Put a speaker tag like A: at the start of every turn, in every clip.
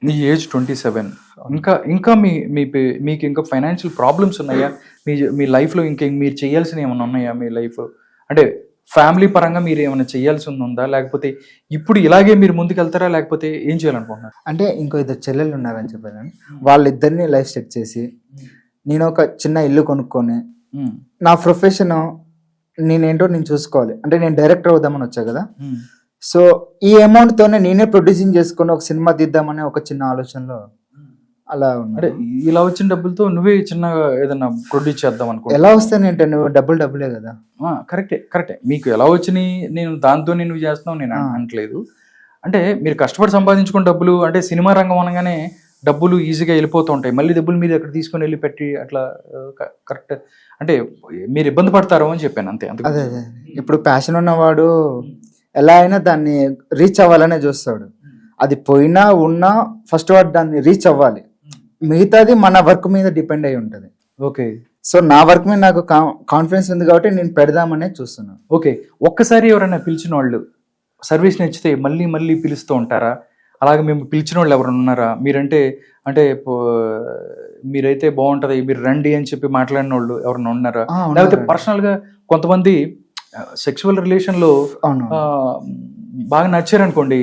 A: మీ age 27. ఇంకా ఇంకా మీ మీ మీకు ఇంకా ఫైనాన్షియల్ ప్రాబ్లమ్స్ ఉన్నాయా? మీ లైఫ్‌లో మీరు చేయాల్సినవి ఏమన్నా ఉన్నాయా మీ లైఫ్‌లో? అంటే ఫ్యామిలీ పరంగా మీరేమన్నా చేయాల్సిందుందా? లేకపోతే ఇప్పుడు ఇలాగే మీరు ముందుకెళ్తారా? లేకపోతే ఏం చేయాలనుకుంటున్నారు?
B: అంటే ఇంకో ఇద్దరు చెల్లెళ్ళు ఉన్నారని చెప్పాను. వాళ్ళిద్దరిని లైఫ్ సెట్ చేసి నేను ఒక చిన్న ఇల్లు కొనుక్కొని నా ప్రొఫెషన్ నేనేంటో నేను చూసుకోవాలి. అంటే నేను డైరెక్టర్ అవుదామని వచ్చా కదా. సో ఈ అమౌంట్తోనే నేనే ప్రొడ్యూసింగ్ చేసుకొని ఒక సినిమా తీద్దామనే ఒక చిన్న ఆలోచనలో అలా
A: అంటే ఇలా వచ్చిన డబ్బులతో నువ్వే చిన్నగా ఏదైనా ప్రొడ్యూస్ చేద్దాం అనుకో.
B: ఎలా వస్తానంటే నువ్వు డబ్బులే కదా.
A: కరెక్టే. మీకు ఎలా వచ్చినాయి నేను దాంతో నువ్వు చేస్తున్నావు నేను అనట్లేదు. అంటే మీరు కష్టపడి సంపాదించుకున్న డబ్బులు అంటే సినిమా రంగం అనగానే డబ్బులు ఈజీగా వెళ్ళిపోతూ ఉంటాయి. మళ్ళీ డబ్బులు మీరు ఎక్కడ తీసుకొని వెళ్ళి పెట్టి అట్లా కరెక్ట్ అంటే మీరు ఇబ్బంది పడతారు అని చెప్పాను అంతే.
B: అదే ఇప్పుడు ప్యాషన్ ఉన్నవాడు ఎలా అయినా దాన్ని రీచ్ అవ్వాలనే చూస్తాడు. అది పోయినా ఉన్నా ఫస్ట్ వాడు దాన్ని రీచ్ అవ్వాలి. మిగతాది మన వర్క్ మీద డిపెండ్ అయి ఉంటుంది.
A: ఓకే.
B: సో నా వర్క్ మీద నాకు కాన్ఫిడెన్స్ ఉంది కాబట్టి నేను పెడదామనే చూస్తున్నాను.
A: ఓకే. ఒక్కసారి ఎవరైనా పిలిచిన వాళ్ళు సర్వీస్ నచ్చితే మళ్ళీ మళ్ళీ పిలుస్తూ ఉంటారా? అలాగే మేము పిలిచిన వాళ్ళు ఎవరైనా ఉన్నారా? మీరంటే అంటే మీరైతే బాగుంటది మీరు రండి అని చెప్పి మాట్లాడిన వాళ్ళు ఎవరైనా ఉన్నారా? లేకపోతే పర్సనల్ గా కొంతమంది సెక్సువల్ రిలేషన్ లో బాగా నచ్చారనుకోండి,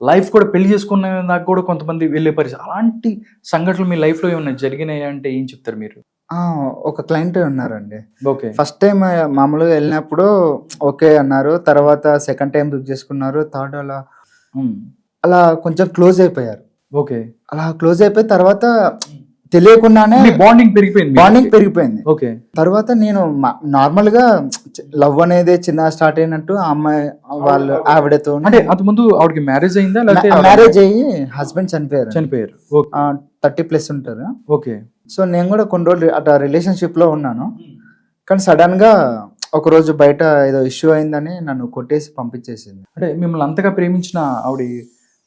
A: లైఫ్ కూడా పెళ్లి చేసుకున్న దాకా కూడా కొంతమంది వెళ్ళే పరిస్థితి. అలాంటి సంఘటనలు మీ లైఫ్ లో ఏమైనా జరిగినాయి అంటే ఏం చెప్తారు మీరు?
B: ఒక క్లయింట్ ఉన్నారండి.
A: ఓకే.
B: ఫస్ట్ టైం మామూలుగా వెళ్ళినప్పుడు ఓకే అన్నారు. తర్వాత సెకండ్ టైం బుక్ చేసుకున్నారు. థర్డ్ అలా కొంచెం క్లోజ్ అయిపోయారు.
A: ఓకే.
B: అలా క్లోజ్ అయిపోయిన తర్వాత తెలియకుండానే
A: బాండింగ్
B: పెరిగిపోయింది.
A: ఓకే.
B: తర్వాత నేను నార్మల్ గా లవ్ అనేది చిన్న స్టార్ట్ అయినట్టు ఆ అమ్మాయి వాళ్ళు ఆవిడతో
A: అంటే అంత ముందు ఆవిడకి మ్యారేజ్ అయిందా?
B: మ్యారేజ్ అయ్యి హస్బెండ్ చనిపోయారు. 30+ ఉంటారు.
A: ఓకే.
B: సో నేను కూడా కొన్ని రోజులు అట్లా రిలేషన్షిప్ లో ఉన్నాను. కానీ సడన్ గా ఒక రోజు బయట ఏదో ఇష్యూ అయిందని నన్ను కొట్టేసి పంపించేసింది.
A: అంటే మిమ్మల్ని అంతగా ప్రేమించిన ఆవిడ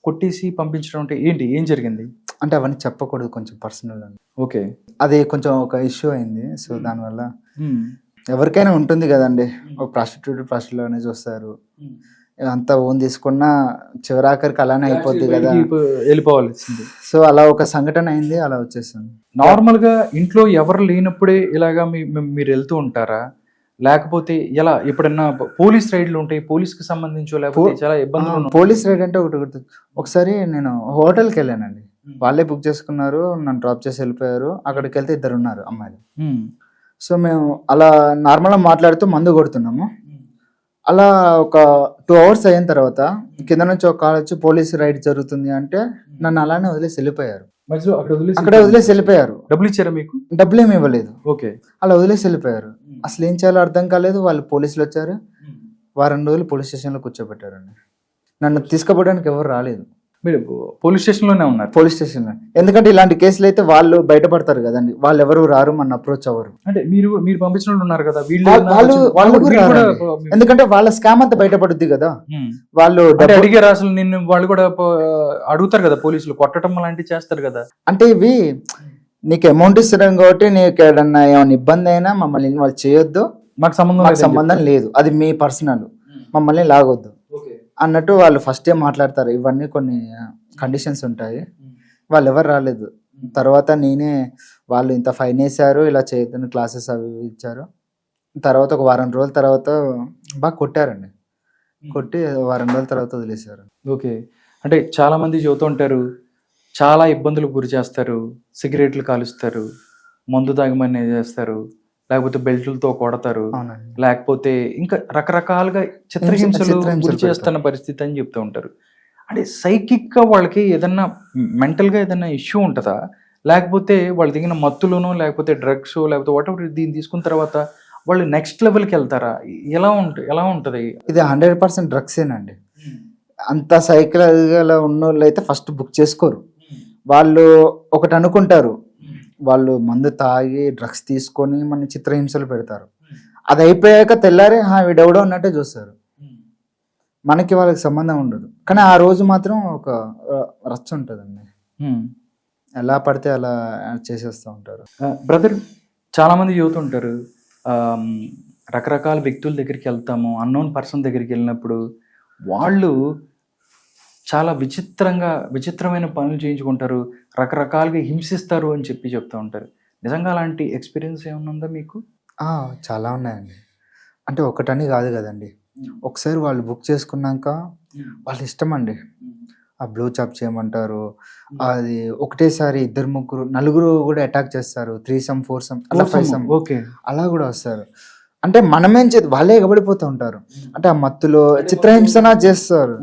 A: కొట్టేసి పంపించడం అంటే ఏం జరిగింది?
B: అంటే అవన్నీ చెప్పకూడదు, కొంచెం పర్సనల్ అండి.
A: ఓకే.
B: అది కొంచెం ఒక ఇష్యూ అయింది. సో దానివల్ల ఎవరికైనా ఉంటుంది కదండి, ఒక ప్రాస్టిట్యూట్ అనేది చూస్తారు. అంతా ఓన్ తీసుకున్నా చివరాఖరికి అలానే అయిపోద్ది కదా,
A: వెళ్ళిపోవాల్సింది.
B: సో అలా ఒక సంఘటన అయింది, అలా వచ్చేసాను.
A: నార్మల్ గా ఇంట్లో ఎవరు లేనప్పుడే ఇలాగా మీరు వెళ్తూ ఉంటారా? లేకపోతే ఎలా ఎప్పుడన్నా పోలీస్ రైడ్లు ఉంటాయి, పోలీస్ కి సంబంధించి లేకపోతే చాలా ఇబ్బందులు?
B: పోలీస్ రైడ్ అంటే ఒకసారి నేను హోటల్కి వెళ్ళానండి. వాళ్ళే బుక్ చేసుకున్నారు, నన్ను డ్రాప్ చేసి వెళ్ళిపోయారు. అక్కడికి వెళ్తే 2 ఉన్నారు అమ్మాయిలు. సో మేము అలా నార్మల్గా మాట్లాడుతూ మందు కొడుతున్నాము. అలా ఒక 2 hours అయిన తర్వాత కింద నుంచి ఒక కాల్ వచ్చి పోలీస్ రైడ్ జరుగుతుంది అంటే నన్ను అలానే వదిలేసి వెళ్ళిపోయారు. అక్కడే వదిలేసి వెళ్ళిపోయారు.
A: డబ్బులు ఇచ్చారా మీకు?
B: డబ్బులు ఏమి ఇవ్వలేదు.
A: ఓకే.
B: అలా వదిలేసి వెళ్ళిపోయారు. అసలు ఏం చేయాలో అర్థం కాలేదు. వాళ్ళు పోలీసులు వచ్చారు, వారం రోజులు పోలీస్ స్టేషన్లో కూర్చోబెట్టారండి. నన్ను తీసుకుపోవడానికి ఎవరు రాలేదు.
A: మీరు పోలీస్ స్టేషన్ లోనే ఉన్నారు? పోలీస్ స్టేషన్ లో.
B: ఎందుకంటే ఇలాంటి కేసులు అయితే వాళ్ళు బయటపడతారు కదండి, వాళ్ళు ఎవరు రారు, మన అప్రోచ్ అవ్వరు.
A: అంటే మీరు పంపించిన వాళ్ళు ఉన్నారు కదా,
B: ఎందుకంటే వాళ్ళ స్కామ్ అంతా బయటపడుద్ది కదా. వాళ్ళు
A: అడిగారు అసలు నిన్ను? వాళ్ళు కూడా అడుగుతారు కదా పోలీసులు, కొట్టడం అలాంటివి చేస్తారు కదా.
B: అంటే ఇవి నీకు అమౌంట్ ఇస్తున్నాం కాబట్టి నీకు ఏదన్నా ఏమైనా ఇబ్బంది అయినా మమ్మల్ని వాళ్ళు చేయొద్దు, మాకు సంబంధం లేదు, అది మీ పర్సనల్, మమ్మల్ని లాగొద్దు అన్నట్టు వాళ్ళు ఫస్టే మాట్లాడతారు. ఇవన్నీ కొన్ని కండిషన్స్ ఉంటాయి. వాళ్ళు ఎవరు రాలేదు. తర్వాత నేనే వాళ్ళు ఇంత ఫైన్ వేసారు, ఇలా చేయొద్దని క్లాసెస్ అవి ఇచ్చారు. తర్వాత ఒక వారం రోజుల తర్వాత బాగా కొట్టారండి. కొట్టి వారం రోజుల తర్వాత వదిలేశారు.
A: ఓకే. అంటే చాలా మంది చెబుతూ ఉంటారు, చాలా ఇబ్బందులకు గురి చేస్తారు, సిగరెట్లు కాలుస్తారు, మందు తాగమని చేస్తారు, లేకపోతే బెల్టులతో కొడతారు, లేకపోతే ఇంకా రకరకాలుగా చిత్రహింసలు గురి చేస్తున్న పరిస్థితి అని చెప్తూ ఉంటారు. అంటే సైకిక్ గా వాళ్ళకి ఏదన్నా మెంటల్ గా ఏదన్నా ఇష్యూ ఉంటుందా? లేకపోతే వాళ్ళు దిగిన మత్తులోనో లేకపోతే డ్రగ్స్ లేకపోతే వాట్ ఎవర్ దీన్ని తీసుకున్న తర్వాత వాళ్ళు నెక్స్ట్ లెవెల్కి వెళ్తారా? ఎలా ఉంటుంది?
B: ఇది 100% డ్రగ్సేనండి. అంత సైకిల్ ఉన్న వాళ్ళు అయితే ఫస్ట్ బుక్ చేసుకోరు. వాళ్ళు ఒకటి అనుకుంటారు, వాళ్ళు మందు తాగి డ్రగ్స్ తీసుకొని మన చిత్రహింసలు పెడతారు. అది అయిపోయాక తెల్లారే వీడెవడో ఉన్నట్టే చూస్తారు. మనకి వాళ్ళకి సంబంధం ఉండదు. కానీ ఆ రోజు మాత్రం ఒక రచ్చ ఉంటుందండి. ఎలా పడితే అలా చేసేస్తూ ఉంటారు.
A: బ్రదర్, చాలా మంది చెబుతుంటారు, రకరకాల వ్యక్తుల దగ్గరికి వెళ్తాము, అన్నోన్ పర్సన్ దగ్గరికి వెళ్ళినప్పుడు వాళ్ళు చాలా విచిత్రమైన పనులు చేయించుకుంటారు, రకరకాలుగా హింసిస్తారు అని చెప్పి చెప్తూ ఉంటారు. నిజంగా అలాంటి ఎక్స్పీరియన్స్ ఏమన్నా ఉందా మీకు?
B: చాలా ఉన్నాయండి. అంటే ఒకటని కాదు కదండి. ఒకసారి వాళ్ళు బుక్ చేసుకున్నాక వాళ్ళ ఇష్టం అండి. ఆ బ్లో చాప్ చేయమంటారు. అది ఒకటేసారి ఇద్దరు ముగ్గురు నలుగురు కూడా అటాక్ చేస్తారు. 3 4 అలా 5
A: ఓకే.
B: అలా కూడా వస్తారు. అంటే మనమేం చేతి వాళ్ళే ఎగబడిపోతూ ఉంటారు. అంటే ఆ మత్తులో చిత్రహింసన చేస్తారు.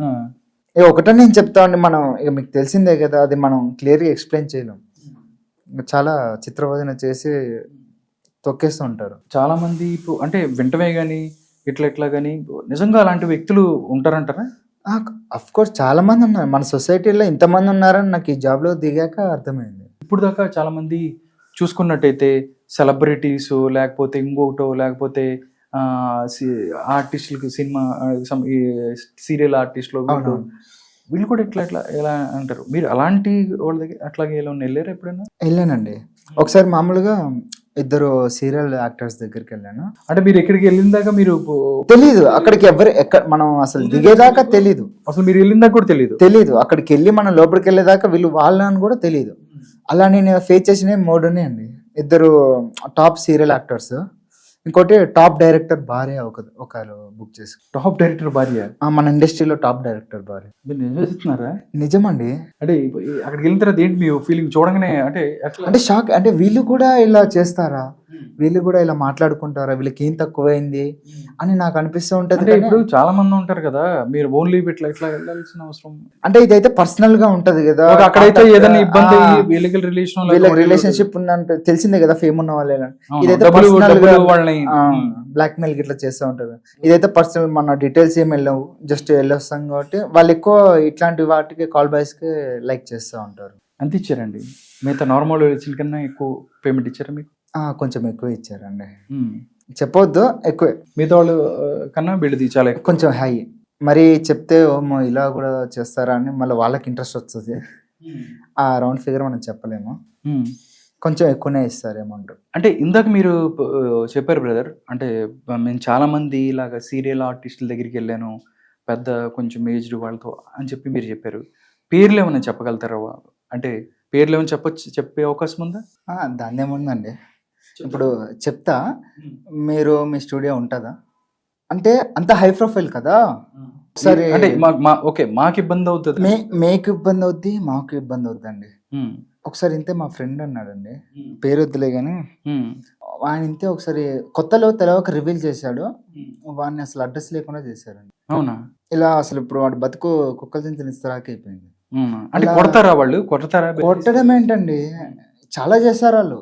B: ఒకటని నేను చెప్తా అండి, మనం ఇక మీకు తెలిసిందే కదా, అది మనం క్లియర్గా ఎక్స్ప్లెయిన్ చేయలేం. చాలా చిత్రవదన చేసి తొక్కేస్తూ ఉంటారు.
A: చాలా మంది ఇప్పుడు అంటే వెంటనే కానీ ఇట్లా కానీ నిజంగా అలాంటి వ్యక్తులు ఉంటారంటారా?
B: అఫ్ కోర్స్ చాలా మంది ఉన్నారు మన సొసైటీలో. ఇంతమంది ఉన్నారని నాకు ఈ జాబ్లో దిగాక అర్థమైంది.
A: ఇప్పుడు దాకా చాలా మంది చూసుకున్నట్టయితే సెలబ్రిటీస్ లేకపోతే ఇంకొకటో లేకపోతే ఆర్టిస్టులకు సినిమా సీరియల్ ఆర్టిస్టులు వీళ్ళు కూడా ఎలా అంటారు. మీరు అలాంటి వాళ్ళ దగ్గర అట్లాగే ఎలా వెళ్ళారు ఎప్పుడైనా?
B: వెళ్ళానండి. ఒకసారి మామూలుగా ఇద్దరు సీరియల్ యాక్టర్స్ దగ్గరికి వెళ్ళాను.
A: అంటే మీరు ఎక్కడికి వెళ్ళిన దాకా మీరు
B: తెలీదు, అక్కడికి మనం అసలు దిగేదాకా తెలీదు.
A: అసలు మీరు వెళ్ళిన దాకా కూడా తెలీదు.
B: అక్కడికి వెళ్ళి మనం లోపలికి వెళ్ళేదాకా వీళ్ళు వాళ్ళని కూడా తెలీదు. అలా నేను ఫేస్ చేసిన 3 ఉన్నాయండి. ఇద్దరు టాప్ సీరియల్ యాక్టర్స్, ఇంకోటి టాప్ డైరెక్టర్ భార్య ఒకరు బుక్ చేసి.
A: టాప్ డైరెక్టర్ భార్య?
B: మన ఇండస్ట్రీలో టాప్ డైరెక్టర్ భార్య.
A: మీరు నిజమేస్తున్నారా?
B: నిజమండి.
A: అంటే అక్కడికి వెళ్ళిన తర్వాత ఏంటి మీ ఫీలింగ్ చూడగానే?
B: అంటే షాక్. అంటే వీళ్ళు కూడా ఇలా చేస్తారా, వీళ్ళు కూడా ఇలా మాట్లాడుకుంటారా, వీళ్ళకి ఏం తక్కువైంది అని నాకు అనిపిస్తూ ఉంటది.
A: ఇప్పుడు చాలా మంది ఉంటారు కదా, మీరు ఓన్లీ ఇట్లా వెళ్ళాల్సిన అవసరం
B: అంటే ఇదైతే పర్సనల్ గా ఉంటది కదా.
A: అక్కడైతే ఏదైనా ఇబ్బంది
B: రిలేషన్షిప్ ఉందంటే తెలిసిందే కదా, ఫేమ్ ఉన్న వాళ్ళే. ఇదైతే బ్లాక్ మెయిల్ గిట్లా చేస్తూ ఉంటారు. ఇదైతే పర్సనల్, మన డీటెయిల్స్ ఏమి వెళ్ళవు, జస్ట్ వెళ్ళొస్తాం కాబట్టి వాళ్ళు ఎక్కువ ఇట్లాంటి వాటికి కాల్ బాయ్స్ కి లైక్ చేస్తూ ఉంటారు.
A: అంత ఇచ్చారండి? మిగతా నార్మల్ వచ్చిన కన్నా ఎక్కువ పేమెంట్ ఇచ్చారా మీకు?
B: కొంచెం ఎక్కువ ఇచ్చారండి. చెప్పొద్దు, ఎక్కువే.
A: మిగతా వాళ్ళు కన్నా వీళ్ళది చాలా
B: కొంచెం హై. మరి చెప్తే ఓమో ఇలా కూడా చేస్తారా అని మళ్ళీ వాళ్ళకి ఇంట్రెస్ట్ వస్తుంది. ఆ రౌండ్ ఫిగర్ మనం చెప్పలేము, కొంచెం ఎక్కువనే ఇస్తారు అమౌంట్.
A: అంటే ఇందాక మీరు చెప్పారు బ్రదర్, అంటే మేము చాలా మంది ఇలాగ సీరియల్ ఆర్టిస్టుల దగ్గరికి వెళ్ళాను, పెద్ద కొంచెం ఏజ్డ్ వాళ్ళతో అని చెప్పి మీరు చెప్పారు. పేర్లు ఏమైనా చెప్పగలుగుతారా? అంటే పేర్లు ఏమైనా చెప్పే అవకాశం ఉందా?
B: దాన్ని ఏముందండి, ఇప్పుడు చెప్తా. మీరు మీ స్టూడియో ఉంటుందా? అంటే అంత హై ప్రొఫైల్ కదా. సరే
A: అంటే ఓకే, మాకు ఇబ్బంది అవుతుంది,
B: మీకు ఇబ్బంది అవుద్ది, మాకు ఇబ్బంది అవుద్దండి. ఒకసారి ఇంతే మా ఫ్రెండ్ అన్నాడండి, పేరు వద్దులే కానీ, ఆయన ఇంతే ఒకసారి కొత్తలో తెలవక రివీల్ చేశాడు. వాడిని అసలు అడ్రస్ లేకుండా చేశారండి.
A: అవునా?
B: ఇలా అసలు ఇప్పుడు వాడు బతుకు కుక్కలు తిని ఇస్తరాకి అయిపోయింది.
A: అంటే కొడతారా వాళ్ళు?
B: కొట్టడం ఏంటండి, చాలా చేస్తారు వాళ్ళు.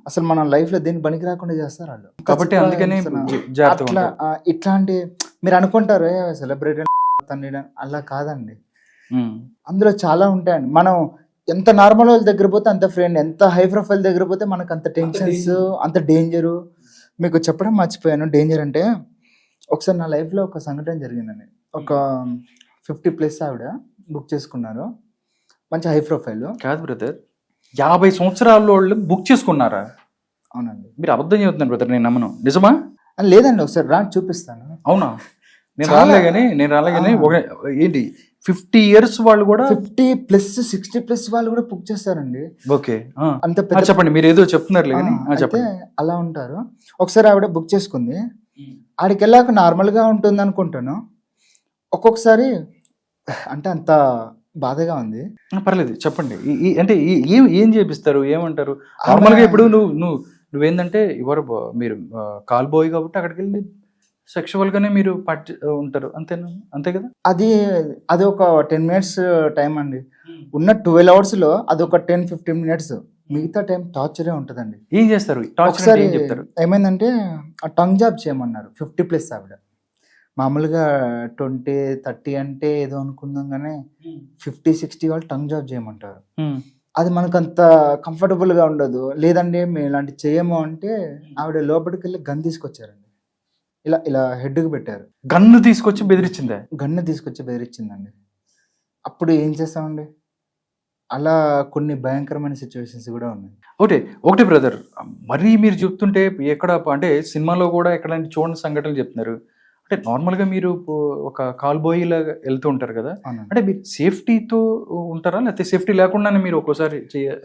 B: అసలు మన లైఫ్ లో దేనికి పనికి రాకుండా చేస్తారు వాళ్ళు.
A: కాబట్టి అందుకనే
B: ఇట్లాంటి మీరు అనుకుంటారు సెలబ్రిటీ అలా కాదండి. అందులో చాలా ఉంటాయండి. మనం ఎంత నార్మల్ వాళ్ళ దగ్గర పోతే అంత ఫ్రెండ్, ఎంత హై ప్రొఫైల్ దగ్గర పోతే మనకు అంత టెన్షన్స్, అంత డేంజరు. మీకు చెప్పడం మర్చిపోయాను డేంజర్ అంటే. ఒకసారి నా లైఫ్లో ఒక సంఘటన జరిగిందండి. ఒక 50+ ఆవిడ బుక్ చేసుకున్నారు, మంచి హై ప్రొఫైల్.
A: కాదు బ్రదర్, 50 సంవత్సరాల వాళ్ళు బుక్ చేసుకున్నారా?
B: అవునండి.
A: మీరు అబద్ధం చెబుతున్నారు బ్రదర్, నేను నమ్మను. నిజమా?
B: లేదండి, ఒకసారి రా చూపిస్తాను.
A: అవునా? నేను రాలేగానే ఏంటి 50 years వాళ్ళు కూడా
B: 50+ 60+ వాళ్ళు కూడా బుక్ చేస్తారండి.
A: ఓకే, అంత చెప్పండి, మీరు ఏదో చెప్తున్నారు.
B: అలా ఉంటారు. ఒకసారి ఆవిడ బుక్ చేసుకుంది, ఆడికి వెళ్ళాక నార్మల్గా ఉంటుంది అనుకుంటాను. ఒక్కొక్కసారి అంటే అంత బాధగా ఉంది.
A: పర్లేదు చెప్పండి. అంటే ఏం చేపిస్తారు, ఏమంటారు నార్మల్గా? ఇప్పుడు నువ్వేందంటే మీరు కాల్ బాయ్ కాబట్టి అక్కడికి వెళ్ళి సెక్షువల్ గానే మీరు ఉంటారు, అంతేనా? అంతే కదా.
B: అది ఒక 10 minutes టైం అండి. ఉన్న 12 hours లో అది ఒక 10-15 minutes, మిగతా టైం టార్చరే ఉంటుందండి.
A: ఏం చేస్తారు?
B: ఒకసారి ఏమైందంటే ఆ టంగ్ జాబ్ చేయమన్నారు. 50+ ఆవిడ. మామూలుగా 20-30 అంటే ఏదో అనుకుందాం, కానీ 50-60 వాళ్ళు టంగ్ జాబ్ చేయమంటారు. అది మనకు అంత కంఫర్టబుల్ గా ఉండదు. లేదండి మేము ఇలాంటి చేయము అంటే ఆవిడ లోపలికి వెళ్ళి గన్ తీసుకొచ్చారండి. ఇలా హెడ్కి పెట్టారు.
A: గన్ను తీసుకొచ్చి బెదిరించిందా?
B: గన్ను తీసుకొచ్చి బెదిరించిందండి. అప్పుడు ఏం చేస్తామండి, అలా కొన్ని భయంకరమైన సిచ్యువేషన్స్ కూడా ఉన్నాయి.
A: ఒకటి బ్రదర్, మరీ మీరు చెప్తుంటే ఎక్కడ అంటే సినిమాలో కూడా ఎక్కడైనా చూడని సంఘటనలు చెప్తున్నారు. అంటే నార్మల్ గా మీరు ఒక కాల్ బాయ్ లాగా వెళ్తూ ఉంటారు కదా,
B: అవునండి.
A: అంటే మీరు సేఫ్టీతో ఉంటారా లేకపోతే సేఫ్టీ లేకుండానే మీరు ఒక్కోసారి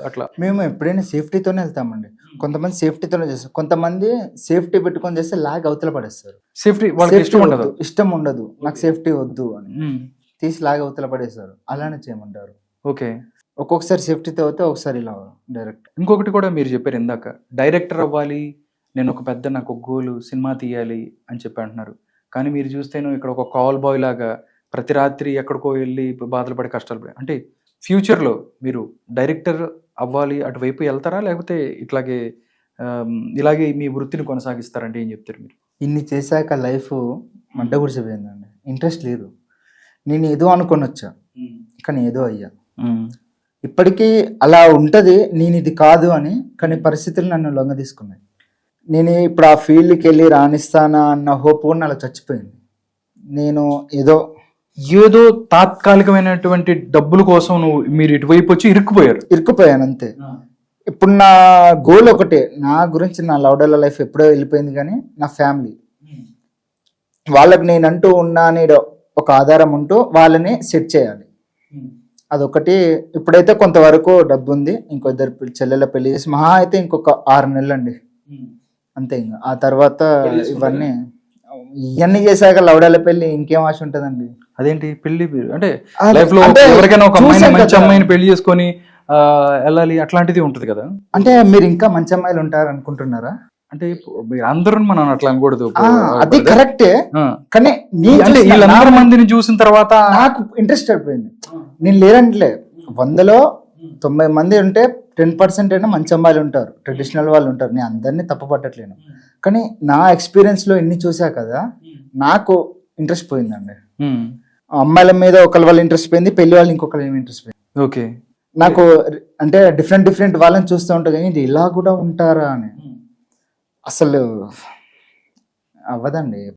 A: అట్లా?
B: మేము ఎప్పుడైనా సేఫ్టీతోనే వెళ్తామండి. కొంతమంది సేఫ్టీతోనే చేస్తారు, కొంతమంది సేఫ్టీ పెట్టుకొని చేస్తే లాగ్ అవతల పడేస్తారు.
A: సేఫ్టీ వాళ్ళకి
B: సేఫ్టీ
A: ఇష్టం ఉండదు.
B: ఇష్టం ఉండదు, నాకు సేఫ్టీ వద్దు అని
A: ఉమ్,
B: తీసి లాగ్ అవతల పడేస్తారు. అలానే చేయమంటారు.
A: ఓకే.
B: ఒక్కొక్కసారి సేఫ్టీతో అవుతే ఒకసారి ఇలా డైరెక్ట్.
A: ఇంకొకటి కూడా మీరు చెప్పారు ఇందాక, డైరెక్టర్ అవ్వాలి, నేను ఒక పెద్ద నాకు ఒక గోలు సినిమా తీయాలి అని చెప్పి అంటున్నారు. కానీ మీరు చూస్తేను ఇక్కడ ఒక కాల్ బాయ్ లాగా ప్రతి రాత్రి ఎక్కడికో వెళ్ళి బాధలు పడి కష్టాలు పడి, అంటే ఫ్యూచర్లో మీరు డైరెక్టర్ అవ్వాలి అటువైపు వెళ్తారా లేకపోతే ఇలాగే మీ వృత్తిని కొనసాగిస్తారంటే ఏం చెప్తారు మీరు?
B: ఇన్ని చేశాక లైఫ్ మంట గుడిచిపోయిందండి. ఇంట్రెస్ట్ లేదు. నేను ఏదో అనుకొని వచ్చా కానీ ఏదో అయ్యా. ఇప్పటికీ అలా ఉంటది, నేను ఇది కాదు అని. కానీ పరిస్థితులు నన్ను లొంగ తీసుకున్నాయి. నేను ఇప్పుడు ఆ ఫీల్డ్కి వెళ్ళి రాణిస్తానా అన్న హోప్ కూడా అలా చచ్చిపోయింది. నేను ఏదో
A: తాత్కాలికమైనటువంటి డబ్బుల కోసం మీరు ఇటువైపు వచ్చి
B: ఇరుక్కుపోయాను అంతే. ఇప్పుడు నా గోల్ ఒకటే, నా గురించి నా లౌడల లైఫ్ ఎప్పుడో వెళ్ళిపోయింది, కానీ నా ఫ్యామిలీ వాళ్ళకి నేనంటూ ఉన్నా అనే ఒక ఆధారం ఉంటూ వాళ్ళని సెట్ చేయాలి. అదొకటి. ఇప్పుడైతే కొంతవరకు డబ్బు ఉంది, ఇంకో ఇద్దరు చెల్లెల పెళ్లి చేసి మహా అయితే ఇంకొక 6 నెలలు అండి అంతే. ఇంకా ఆ తర్వాత ఇవన్నీ చేశాక లౌడాల పెళ్లి ఇంకేం ఆశ ఉంటదండి.
A: అదేంటి పెళ్లి అంటే లైఫ్ లో ఎవరికైనా ఒక అమ్మాయిని, మంచి అమ్మాయిని పెళ్లి చేసుకొని వెళ్ళాలి అట్లాంటిది ఉంటది కదా.
B: అంటే మీరు ఇంకా మంచి అమ్మాయిలు ఉంటారు అనుకుంటున్నారా?
A: అంటే అందరూ మనం అట్లా అనకూడదు.
B: అది కరెక్టే, కానీ
A: వీళ్ళందరూ మందిని చూసిన తర్వాత
B: నాకు ఇంట్రెస్ట్ అయిపోయింది. నేను లేరంటలే, 100లో 90 మంది ఉంటే 10% అయినా మంచి అమ్మాయిలు ఉంటారు, ట్రెడిషనల్ వాళ్ళు ఉంటారు. నేను అందరినీ తప్పు పట్టట్లేను, కానీ నా ఎక్స్పీరియన్స్ లో ఎన్ని చూసా కదా, నాకు ఇంట్రెస్ట్ పోయిందండి. అమ్మాయిల మీద ఒకరి వాళ్ళ ఇంట్రెస్ట్ పోయింది, పెళ్లి వాళ్ళు ఇంకొకరి ఇంట్రెస్ట్ పోయింది.
A: ఓకే.
B: నాకు అంటే డిఫరెంట్ వాళ్ళని చూస్తూ ఉంటా, కానీ ఇది ఇలా కూడా ఉంటారా అని అసలు అవ్వదండి.